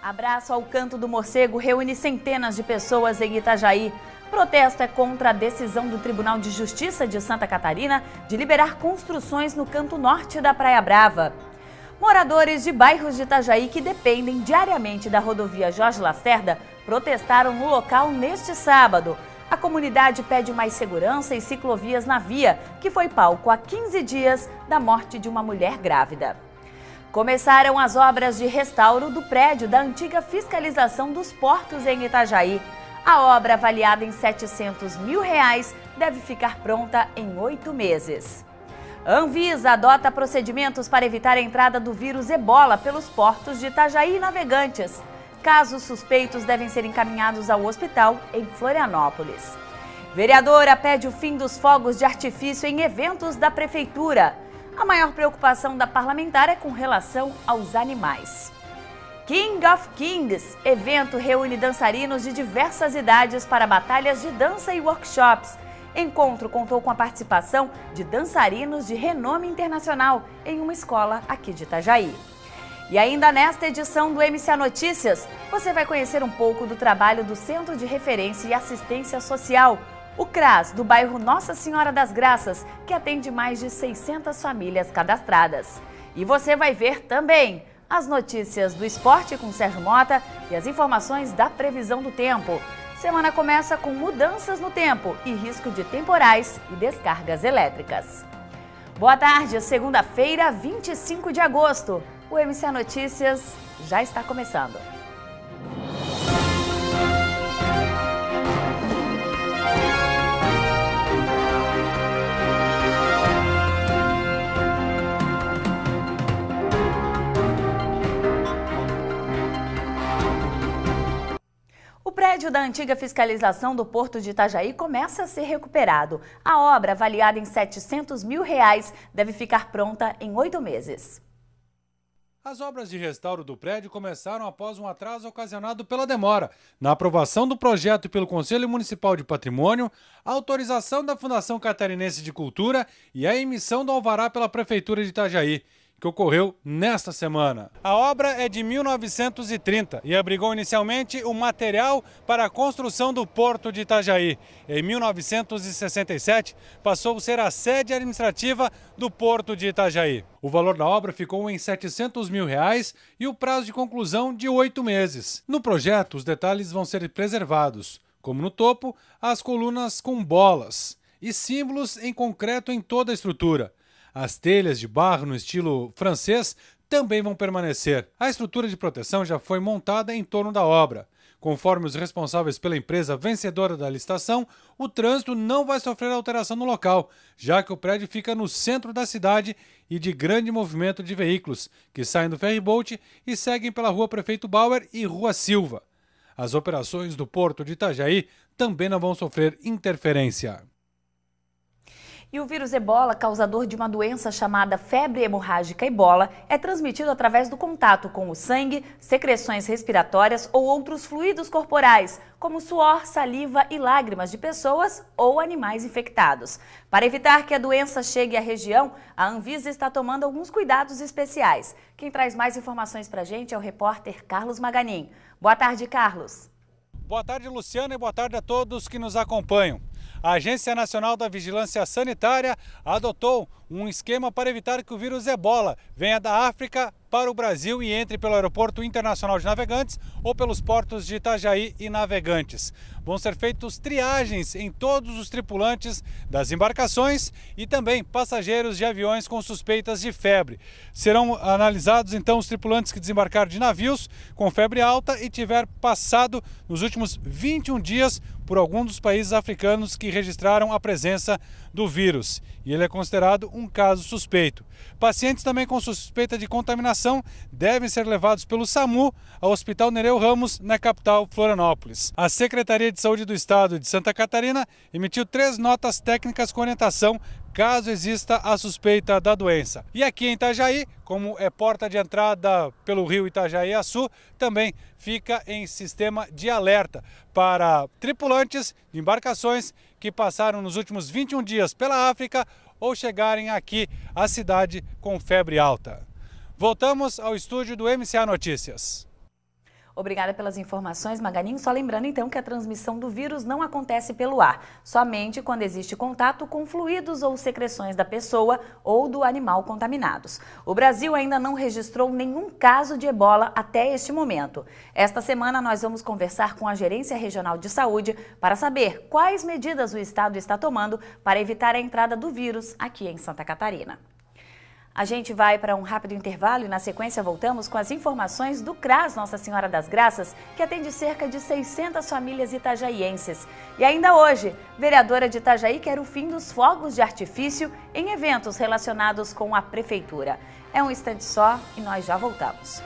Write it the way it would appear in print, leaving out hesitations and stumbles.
Abraço ao Canto do Morcego reúne centenas de pessoas em Itajaí. Protesto é contra a decisão do Tribunal de Justiça de Santa Catarina de liberar construções no canto norte da Praia Brava. Moradores de bairros de Itajaí que dependem diariamente da rodovia Jorge Lacerda protestaram no local neste sábado. A comunidade pede mais segurança e ciclovias na via, que foi palco há 15 dias da morte de uma mulher grávida. Começaram as obras de restauro do prédio da antiga fiscalização dos portos em Itajaí. A obra, avaliada em R$ 700 mil, deve ficar pronta em 8 meses. A Anvisa adota procedimentos para evitar a entrada do vírus Ebola pelos portos de Itajaí e Navegantes. Casos suspeitos devem ser encaminhados ao hospital em Florianópolis. Vereadora pede o fim dos fogos de artifício em eventos da prefeitura. A maior preocupação da parlamentar é com relação aos animais. King of Kings, evento reúne dançarinos de diversas idades para batalhas de dança e workshops. Encontro contou com a participação de dançarinos de renome internacional em uma escola aqui de Itajaí. E ainda nesta edição do MCA Notícias, você vai conhecer um pouco do trabalho do Centro de Referência e Assistência Social, o CRAS, do bairro Nossa Senhora das Graças, que atende mais de 600 famílias cadastradas. E você vai ver também as notícias do esporte com Sérgio Mota e as informações da previsão do tempo. Semana começa com mudanças no tempo e risco de temporais e descargas elétricas. Boa tarde, segunda-feira, 25 de agosto. O MCA Notícias já está começando. O prédio da antiga fiscalização do Porto de Itajaí começa a ser recuperado. A obra, avaliada em R$ 700 mil, deve ficar pronta em 8 meses. As obras de restauro do prédio começaram após um atraso ocasionado pela demora na aprovação do projeto pelo Conselho Municipal de Patrimônio, a autorização da Fundação Catarinense de Cultura e a emissão do alvará pela Prefeitura de Itajaí, que ocorreu nesta semana. A obra é de 1930 e abrigou inicialmente o material para a construção do Porto de Itajaí. Em 1967, passou a ser a sede administrativa do Porto de Itajaí. O valor da obra ficou em R$ 700 mil e o prazo de conclusão de 8 meses. No projeto, os detalhes vão ser preservados, como no topo, as colunas com bolas e símbolos em concreto em toda a estrutura. As telhas de barro no estilo francês também vão permanecer. A estrutura de proteção já foi montada em torno da obra. Conforme os responsáveis pela empresa vencedora da licitação, o trânsito não vai sofrer alteração no local, já que o prédio fica no centro da cidade e de grande movimento de veículos, que saem do ferryboat e seguem pela Rua Prefeito Bauer e Rua Silva. As operações do Porto de Itajaí também não vão sofrer interferência. E o vírus Ebola, causador de uma doença chamada febre hemorrágica Ebola, é transmitido através do contato com o sangue, secreções respiratórias ou outros fluidos corporais, como suor, saliva e lágrimas de pessoas ou animais infectados. Para evitar que a doença chegue à região, a Anvisa está tomando alguns cuidados especiais. Quem traz mais informações para a gente é o repórter Carlos Maganin. Boa tarde, Carlos. Boa tarde, Luciana, e boa tarde a todos que nos acompanham. A Agência Nacional da Vigilância Sanitária adotou um esquema para evitar que o vírus Ebola venha da África para o Brasil e entre pelo Aeroporto Internacional de Navegantes ou pelos portos de Itajaí e Navegantes. Vão ser feitas triagens em todos os tripulantes das embarcações e também passageiros de aviões com suspeitas de febre. Serão analisados então os tripulantes que desembarcaram de navios com febre alta e tiver passado nos últimos 21 dias por algum dos países africanos que registraram a presença do vírus. E ele é considerado um caso suspeito. Pacientes também com suspeita de contaminação devem ser levados pelo SAMU ao Hospital Nereu Ramos, na capital Florianópolis. A Secretaria de Saúde do Estado de Santa Catarina emitiu 3 notas técnicas com orientação caso exista a suspeita da doença. E aqui em Itajaí, como é porta de entrada pelo rio Itajaí-Açu, também fica em sistema de alerta para tripulantes de embarcações que passaram nos últimos 21 dias pela África ou chegarem aqui à cidade com febre alta. Voltamos ao estúdio do MCA Notícias. Obrigada pelas informações, Maganin. Só lembrando então que a transmissão do vírus não acontece pelo ar, somente quando existe contato com fluidos ou secreções da pessoa ou do animal contaminados. O Brasil ainda não registrou nenhum caso de ebola até este momento. Esta semana nós vamos conversar com a Gerência Regional de Saúde para saber quais medidas o estado está tomando para evitar a entrada do vírus aqui em Santa Catarina. A gente vai para um rápido intervalo e na sequência voltamos com as informações do CRAS Nossa Senhora das Graças, que atende cerca de 600 famílias itajaienses. E ainda hoje, vereadora de Itajaí quer o fim dos fogos de artifício em eventos relacionados com a prefeitura. É um instante só e nós já voltamos.